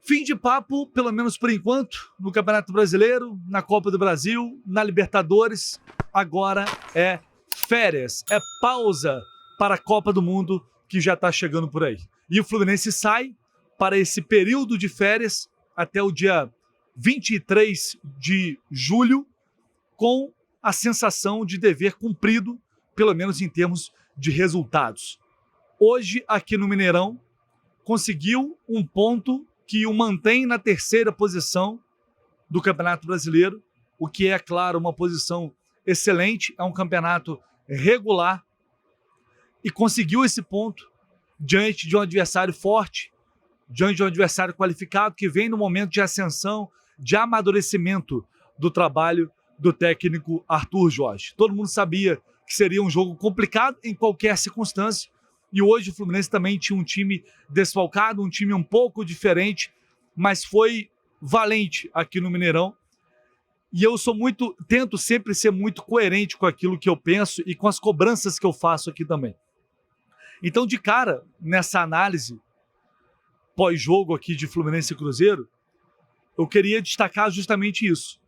Fim de papo, pelo menos por enquanto, no Campeonato Brasileiro, na Copa do Brasil, na Libertadores. Agora é férias, é pausa para a Copa do Mundo que já está chegando por aí. E o Fluminense sai para esse período de férias até o dia 23 de julho com a sensação de dever cumprido, pelo menos em termos de resultados. Hoje, aqui no Mineirão, conseguiu um ponto que o mantém na terceira posição do Campeonato Brasileiro, o que é, claro, uma posição excelente, é um campeonato regular, e conseguiu esse ponto diante de um adversário forte, diante de um adversário qualificado, que vem no momento de ascensão, de amadurecimento do trabalho do técnico Arthur Jorge. Todo mundo sabia que seria um jogo complicado em qualquer circunstância, e hoje o Fluminense também tinha um time desfalcado, um time um pouco diferente, mas foi valente aqui no Mineirão. E eu tento sempre ser muito coerente com aquilo que eu penso e com as cobranças que eu faço aqui também. Então, de cara, nessa análise pós-jogo aqui de Fluminense e Cruzeiro, eu queria destacar justamente isso.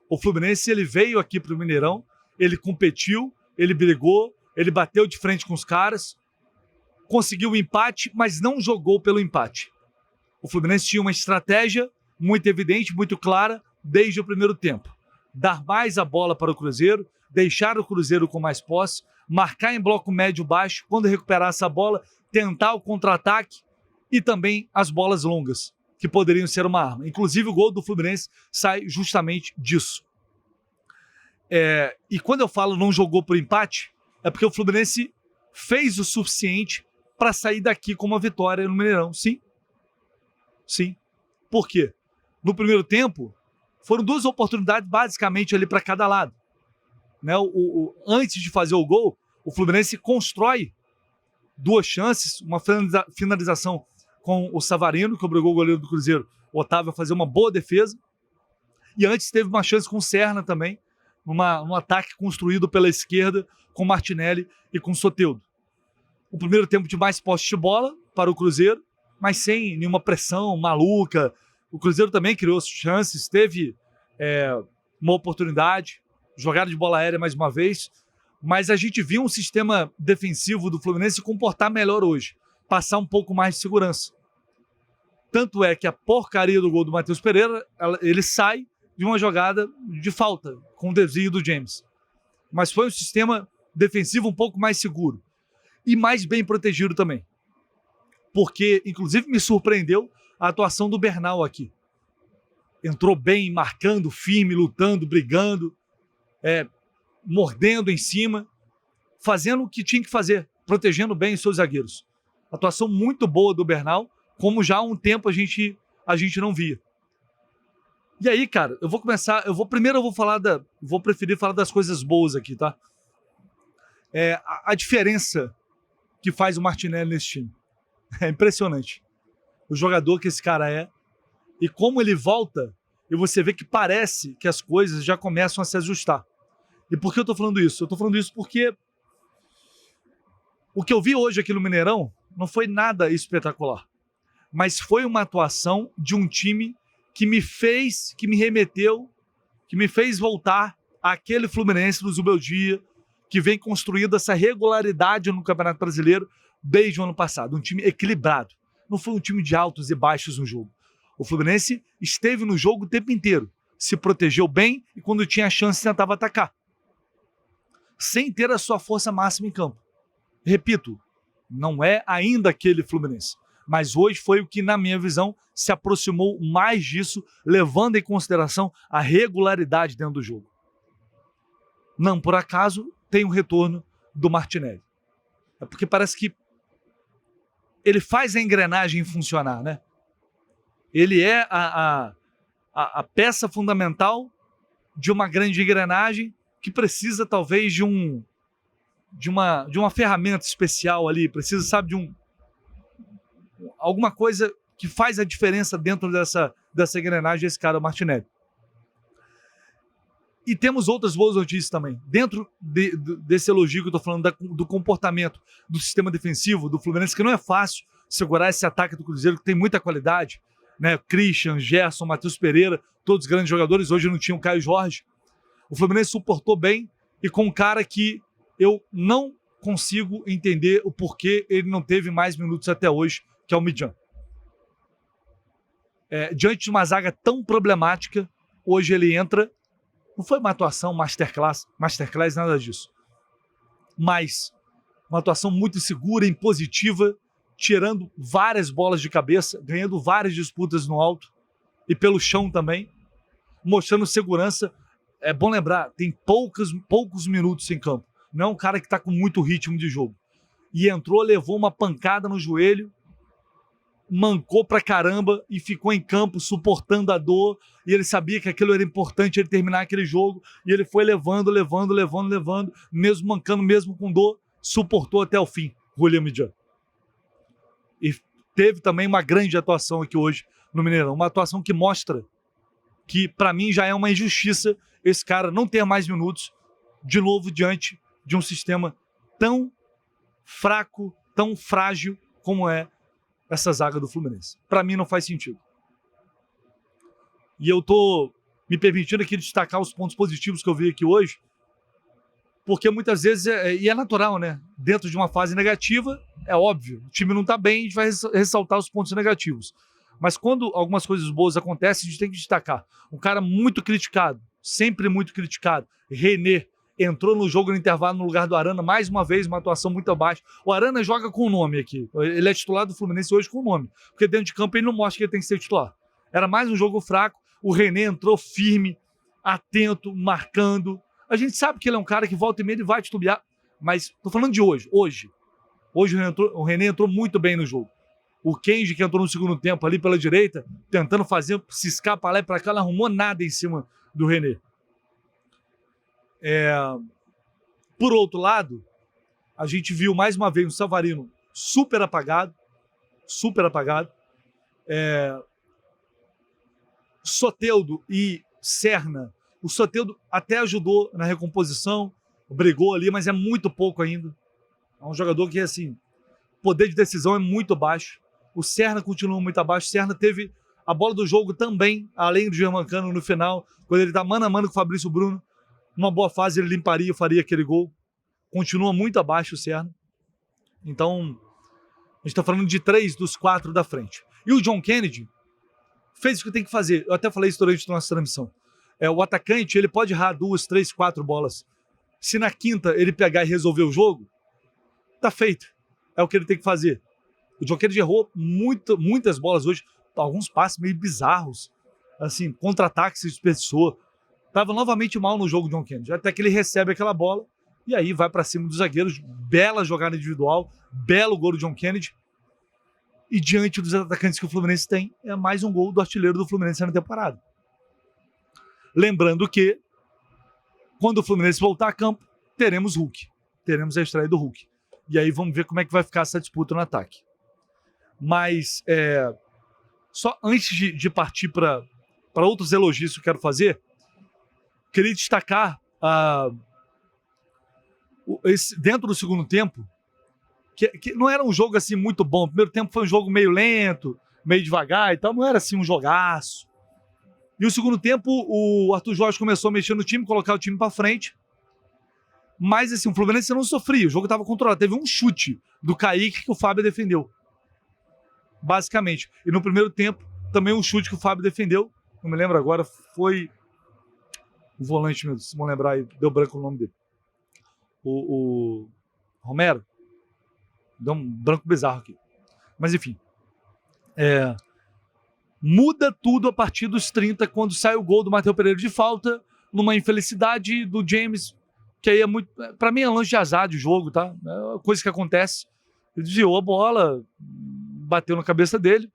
O Fluminense, ele veio aqui para o Mineirão, ele competiu, ele brigou, ele bateu de frente com os caras, conseguiu o empate, mas não jogou pelo empate. O Fluminense tinha uma estratégia muito evidente, muito clara, desde o primeiro tempo. Dar mais a bola para o Cruzeiro, deixar o Cruzeiro com mais posse, marcar em bloco médio-baixo, quando recuperar essa bola, tentar o contra-ataque e também as bolas longas, que poderiam ser uma arma. Inclusive, o gol do Fluminense sai justamente disso. E quando eu falo não jogou por empate, é porque o Fluminense fez o suficiente para sair daqui com uma vitória no Mineirão. Sim. Sim. Por quê? No primeiro tempo, foram duas oportunidades basicamente ali para cada lado. Né? Antes de fazer o gol, o Fluminense constrói duas chances, uma finalização com o Savarino, que obrigou o goleiro do Cruzeiro, o Otávio, a fazer uma boa defesa. E antes teve uma chance com o Serna também, um ataque construído pela esquerda com Martinelli e com Soteldo. O primeiro tempo de mais posse de bola para o Cruzeiro, mas sem nenhuma pressão maluca. O Cruzeiro também criou chances, teve uma oportunidade, jogada de bola aérea mais uma vez, mas a gente viu um sistema defensivo do Fluminense se comportar melhor hoje, passar um pouco mais de segurança. Tanto é que a porcaria do gol do Matheus Pereira, ele sai de uma jogada de falta, com o desvio do James. Mas foi um sistema defensivo um pouco mais seguro e mais bem protegido também. Porque, inclusive, me surpreendeu a atuação do Bernal aqui. Entrou bem, marcando, firme, lutando, brigando, mordendo em cima, fazendo o que tinha que fazer, protegendo bem os seus zagueiros. Atuação muito boa do Bernal, como já há um tempo a gente não via. E aí, cara, eu vou preferir falar das coisas boas aqui, tá? A diferença que faz o Martinelli nesse time. É impressionante. O jogador que esse cara é, e como ele volta, e você vê que parece que as coisas já começam a se ajustar. E por que eu tô falando isso? Eu tô falando isso porque o que eu vi hoje aqui no Mineirão não foi nada espetacular, mas foi uma atuação de um time que me fez voltar àquele Fluminense do Zubeldia, que vem construindo essa regularidade no Campeonato Brasileiro desde o ano passado. Um time equilibrado. Não foi um time de altos e baixos no jogo. O Fluminense esteve no jogo o tempo inteiro, se protegeu bem e quando tinha a chance tentava atacar, sem ter a sua força máxima em campo. Repito, não é ainda aquele Fluminense, mas hoje foi o que, na minha visão, se aproximou mais disso, levando em consideração a regularidade dentro do jogo. Não por acaso tem o retorno do Martinelli. É porque parece que ele faz a engrenagem funcionar, né? Ele é a peça fundamental de uma grande engrenagem que precisa, talvez, de uma ferramenta especial ali, precisa, sabe, de alguma coisa que faz a diferença dentro dessa engrenagem, esse cara, o Martinelli. E temos outras boas notícias também. Dentro desse elogio que eu estou falando, do comportamento do sistema defensivo do Fluminense, que não é fácil segurar esse ataque do Cruzeiro, que tem muita qualidade. né? Christian, Gerson, Matheus Pereira, todos grandes jogadores. Hoje não tinha o Caio Jorge. O Fluminense suportou bem e com um cara que eu não consigo entender o porquê ele não teve mais minutos até hoje, que é o Midjan. Diante de uma zaga tão problemática, hoje ele entra. Não foi uma atuação masterclass, nada disso. Mas uma atuação muito segura, impositiva, tirando várias bolas de cabeça, ganhando várias disputas no alto e pelo chão também, mostrando segurança. É bom lembrar, tem poucos minutos em campo. Não é um cara que está com muito ritmo de jogo. E entrou, levou uma pancada no joelho, mancou pra caramba e ficou em campo suportando a dor. E ele sabia que aquilo era importante, ele terminar aquele jogo. E ele foi levando, mesmo mancando, mesmo com dor, suportou até o fim, William Midjan. E teve também uma grande atuação aqui hoje no Mineirão. Uma atuação que mostra que, para mim, já é uma injustiça esse cara não ter mais minutos, de novo, diante de um sistema tão fraco, tão frágil como é essa zaga do Fluminense. Para mim não faz sentido. E eu tô me permitindo aqui destacar os pontos positivos que eu vi aqui hoje, porque muitas vezes, e é natural, né? Dentro de uma fase negativa, é óbvio, o time não tá bem, a gente vai ressaltar os pontos negativos. Mas quando algumas coisas boas acontecem, a gente tem que destacar. Um cara muito criticado, sempre muito criticado, René, entrou no jogo no intervalo no lugar do Arana, mais uma vez uma atuação muito abaixo. O Arana joga com o nome aqui, ele é titular do Fluminense hoje com o nome, porque dentro de campo ele não mostra que ele tem que ser titular. Era mais um jogo fraco, o René entrou firme, atento, marcando. A gente sabe que ele é um cara que volta e meia e vai titubear, mas tô falando de hoje. Hoje o René entrou muito bem no jogo. O Kenji, que entrou no segundo tempo ali pela direita, tentando ciscar para lá e para cá, não arrumou nada em cima do René. Por outro lado, a gente viu mais uma vez um Savarino super apagado. Soteldo e Serna. O Soteldo até ajudou na recomposição, brigou ali, mas é muito pouco ainda. É um jogador que, assim, poder de decisão é muito baixo. O Serna continua muito abaixo. O Serna teve a bola do jogo também, além do Germancano no final, quando ele tá mano a mano com o Fabrício Bruno. Numa boa fase ele limparia, faria aquele gol. Continua muito abaixo o Serna. Então, a gente tá falando de 3 dos 4 da frente. E o John Kennedy fez o que tem que fazer. Eu até falei isso durante a nossa transmissão. O atacante, ele pode errar 2, 3, 4 bolas. Se na quinta ele pegar e resolver o jogo, tá feito. É o que ele tem que fazer. O John Kennedy errou muitas bolas hoje, alguns passes meio bizarros, assim, contra-ataque se desperdiçou. Tava novamente mal no jogo, John Kennedy, até que ele recebe aquela bola e aí vai para cima dos zagueiros. Bela jogada individual, belo gol do John Kennedy. E diante dos atacantes que o Fluminense tem, é mais um gol do artilheiro do Fluminense na temporada. Lembrando que, quando o Fluminense voltar a campo, teremos Hulk. Teremos a estreia do Hulk. E aí vamos ver como é que vai ficar essa disputa no ataque. Mas, só antes de partir para outros elogios que eu quero fazer, queria destacar dentro do segundo tempo, que não era um jogo assim muito bom. O primeiro tempo foi um jogo meio lento, meio devagar e tal, não era assim um jogaço. E o segundo tempo, o Arthur Jorge começou a mexer no time, colocar o time para frente. Mas assim, o Fluminense não sofria, o jogo estava controlado. Teve um chute do Kaique que o Fábio defendeu, basicamente. E no primeiro tempo, também um chute que o Fábio defendeu. Não me lembro agora, foi o volante mesmo, se vão lembrar aí, deu branco o nome dele. O Romero. Deu um branco bizarro aqui. Mas enfim. Muda tudo a partir dos 30, quando sai o gol do Matheus Pereira de falta, numa infelicidade do James, que aí é muito... Pra mim é lance de azar de jogo, tá? É coisa que acontece. Ele desviou a bola, bateu na cabeça dele.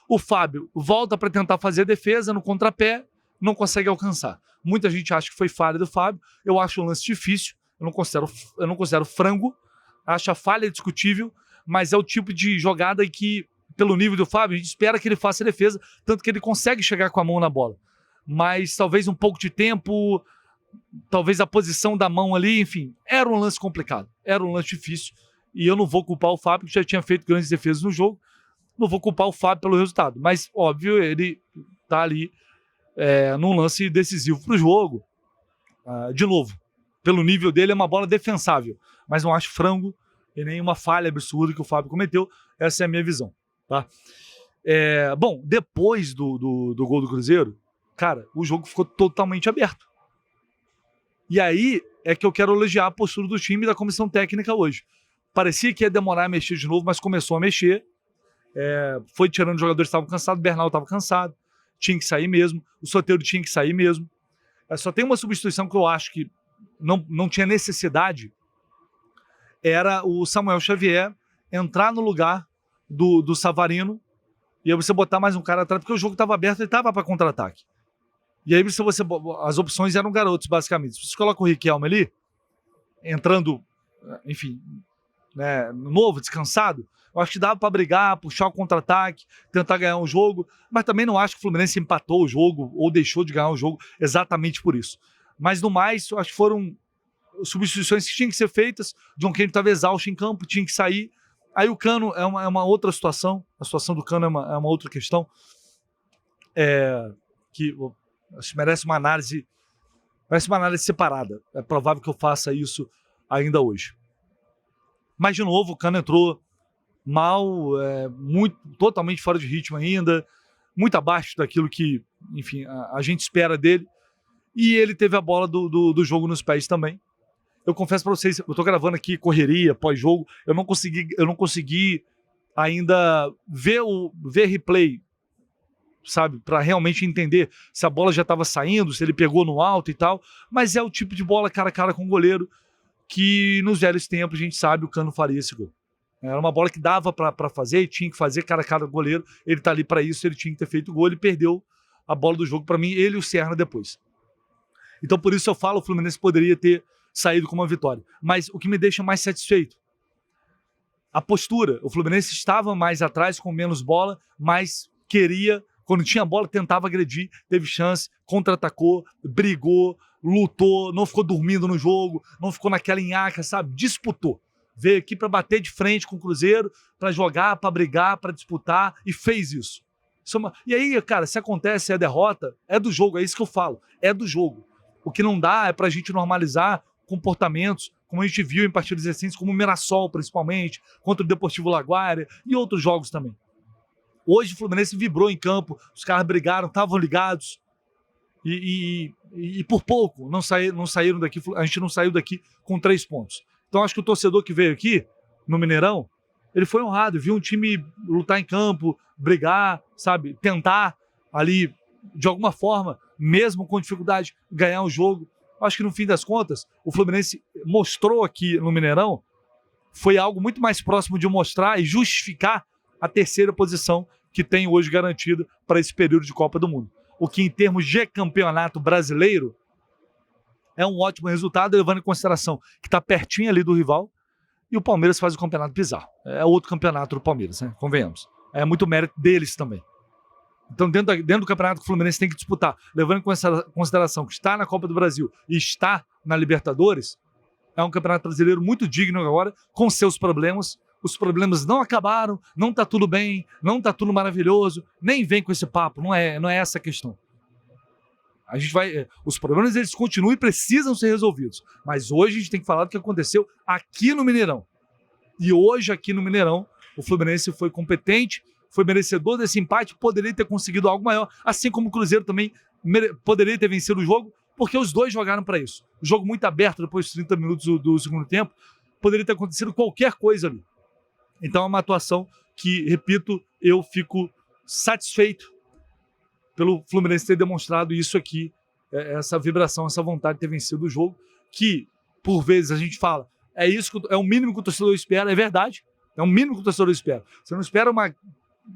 O Fábio volta para tentar fazer a defesa no contrapé, não consegue alcançar. Muita gente acha que foi falha do Fábio. Eu acho um lance difícil. Eu não considero frango. Acho a falha discutível, mas é o tipo de jogada que, pelo nível do Fábio, a gente espera que ele faça a defesa, tanto que ele consegue chegar com a mão na bola. Mas talvez um pouco de tempo, talvez a posição da mão ali, enfim, era um lance complicado, era um lance difícil, e eu não vou culpar o Fábio, que já tinha feito grandes defesas no jogo, Não vou culpar o Fábio pelo resultado, mas, óbvio, ele tá ali num lance decisivo pro jogo. De novo, pelo nível dele, é uma bola defensável, mas não acho frango e nenhuma falha absurda que o Fábio cometeu. Essa é a minha visão, tá? Bom, depois do gol do Cruzeiro, cara, o jogo ficou totalmente aberto. E aí é que eu quero elogiar a postura do time e da comissão técnica hoje. Parecia que ia demorar a mexer de novo, mas começou a mexer. Foi tirando os jogadores que estavam cansados, o Bernal estava cansado, tinha que sair mesmo, o Soteldo tinha que sair mesmo. Só tem uma substituição que eu acho que não tinha necessidade, era o Samuel Xavier entrar no lugar do Savarino, e aí você botar mais um cara atrás, porque o jogo estava aberto e estava para contra-ataque. E aí as opções eram garotos, basicamente. Se você coloca o Riquelme ali, entrando, enfim, né, novo, descansado, eu acho que dava para brigar, puxar o contra-ataque, tentar ganhar um jogo, mas também não acho que o Fluminense empatou o jogo ou deixou de ganhar o jogo exatamente por isso. Mas no mais, eu acho que foram substituições que tinham que ser feitas. John Kennedy estava exausto em campo, tinha que sair. Aí o Cano é uma outra situação, a situação do Cano é uma outra questão, que acho que merece uma análise separada. É provável que eu faça isso ainda hoje. Mas, de novo, o Cano entrou mal, totalmente fora de ritmo ainda, muito abaixo daquilo que, enfim, a gente espera dele. E ele teve a bola do jogo nos pés também. Eu confesso para vocês, eu tô gravando aqui correria, pós-jogo, eu não consegui ainda ver replay, sabe, para realmente entender se a bola já estava saindo, se ele pegou no alto e tal, mas é o tipo de bola cara a cara com o goleiro que nos velhos tempos a gente sabe o Cano faria esse gol. Era uma bola que dava para fazer e tinha que fazer cara a cara com o goleiro, ele tá ali para isso, ele tinha que ter feito o gol, ele perdeu a bola do jogo para mim, ele e o Serna depois. Então por isso eu falo, o Fluminense poderia ter saído com uma vitória, mas o que me deixa mais satisfeito, a postura, o Fluminense estava mais atrás com menos bola, mas queria, quando tinha bola, tentava agredir, teve chance, contra-atacou, brigou, lutou, não ficou dormindo no jogo, não ficou naquela nhaca, sabe? Disputou. Veio aqui para bater de frente com o Cruzeiro, para jogar, para brigar, para disputar, e fez isso. E aí, cara, se acontece a derrota, é do jogo, é isso que eu falo, é do jogo. O que não dá é pra gente normalizar comportamentos, como a gente viu em partidas recentes, como o Mirassol, principalmente, contra o Deportivo Laguaira e outros jogos também. Hoje o Fluminense vibrou em campo, os caras brigaram, estavam ligados e por pouco não saíram daqui, a gente não saiu daqui com 3 pontos. Então acho que o torcedor que veio aqui, no Mineirão, ele foi honrado, viu um time lutar em campo, brigar, sabe, tentar ali, de alguma forma, mesmo com dificuldade, ganhar o jogo. Acho que no fim das contas, o Fluminense mostrou aqui no Mineirão, foi algo muito mais próximo de mostrar e justificar a terceira posição que tem hoje garantida para esse período de Copa do Mundo. O que, em termos de campeonato brasileiro, é um ótimo resultado, levando em consideração que está pertinho ali do rival, e o Palmeiras faz o campeonato bizarro. É outro campeonato do Palmeiras, né? Convenhamos. É muito mérito deles também. Então, dentro do campeonato que o Fluminense tem que disputar, levando em consideração que está na Copa do Brasil e está na Libertadores, é um campeonato brasileiro muito digno agora, com seus problemas. Os problemas não acabaram, não está tudo bem, não está tudo maravilhoso, nem vem com esse papo, não é essa a questão. A gente os problemas eles continuam e precisam ser resolvidos, mas hoje a gente tem que falar do que aconteceu aqui no Mineirão. E hoje aqui no Mineirão, o Fluminense foi competente, foi merecedor desse empate, poderia ter conseguido algo maior, assim como o Cruzeiro também poderia ter vencido o jogo, porque os dois jogaram para isso. O jogo muito aberto depois dos 30 minutos do segundo tempo, poderia ter acontecido qualquer coisa ali. Então é uma atuação que, repito, eu fico satisfeito pelo Fluminense ter demonstrado isso aqui, essa vibração, essa vontade de ter vencido o jogo, que, por vezes, a gente fala, é o mínimo que o torcedor espera, é verdade, é o mínimo que o torcedor espera. Você não espera uma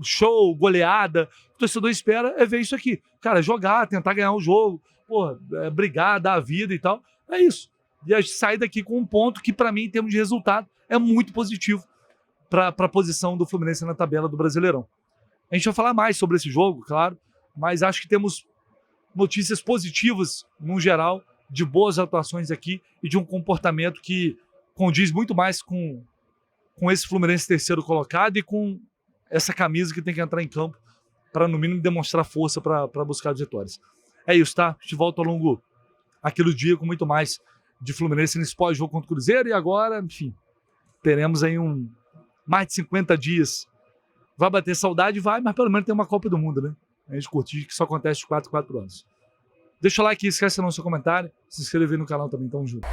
show, goleada, o que o torcedor espera é ver isso aqui. Cara, jogar, tentar ganhar o jogo, brigar, dar a vida e tal, é isso. E a gente sai daqui com um ponto que, para mim, em termos de resultado, é muito positivo para a posição do Fluminense na tabela do Brasileirão. A gente vai falar mais sobre esse jogo, claro, mas acho que temos notícias positivas, no geral, de boas atuações aqui e de um comportamento que condiz muito mais com esse Fluminense terceiro colocado e com essa camisa que tem que entrar em campo para, no mínimo, demonstrar força para buscar as vitórias. É isso, tá? A gente volta ao longo aqui do dia com muito mais de Fluminense nesse pós-jogo contra o Cruzeiro. E agora, enfim, teremos aí mais de 50 dias. Vai bater saudade? Vai, mas pelo menos tem uma Copa do Mundo, né? A gente curtir que só acontece de 4 em 4 anos. Deixa o like, esquece de não seu comentário, se inscrever no canal também, tamo junto.